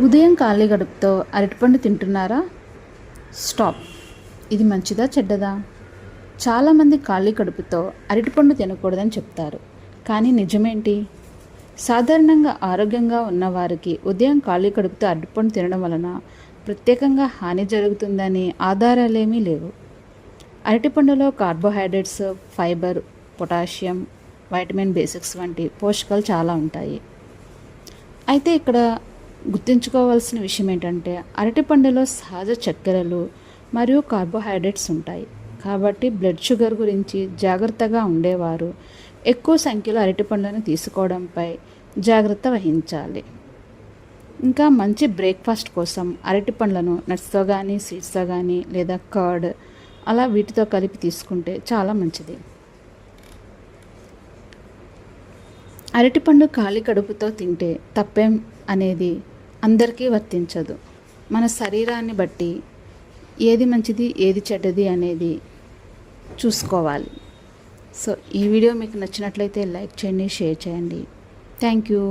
ఉదయం ఖాళీ గడుపుతో అరటిపండు తింటున్నారా? స్టాప్. ఇది మంచిదా చెడ్డదా? చాలామంది ఖాళీ కడుపుతో అరటిపండు తినకూడదని చెప్తారు. కానీ నిజమేంటి? సాధారణంగా ఆరోగ్యంగా ఉన్నవారికి ఉదయం ఖాళీ కడుపుతో అరటిపండు తినడం వలన ప్రత్యేకంగా హాని జరుగుతుందని ఆధారాలేమీ లేవు. అరటిపండులో carbohydrates, fibre, potassium, vitamin B6 వంటి పోషకాలు చాలా ఉంటాయి. అయితే ఇక్కడ గుర్తుంచుకోవాల్సిన విషయం ఏంటంటే అరటిపండులో సహజ చక్కెరలు మరియు కార్బోహైడ్రేట్స్ ఉంటాయి. కాబట్టి బ్లడ్ షుగర్ గురించి జాగ్రత్తగా ఉండేవారు ఎక్కువ సంఖ్యలో అరటిపండులను తీసుకోవడంపై జాగ్రత్త వహించాలి. ఇంకా మంచి బ్రేక్ఫాస్ట్ కోసం అరటిపండ్లను నట్స్తో కానీ, సీడ్స్తో కానీ లేదా కర్డ్ అలా వీటితో కలిపి తీసుకుంటే చాలా మంచిది. అరటిపండు ఖాళీ కడుపుతో తింటే తప్పేం అనేది అందరికీ వర్తించదు. మన శరీరాన్ని బట్టి ఏది మంచిది ఏది చెడ్డది అనేది చూసుకోవాలి. సో ఈ వీడియో మీకు నచ్చినట్లయితే లైక్ చేయండి, షేర్ చేయండి. Thank you.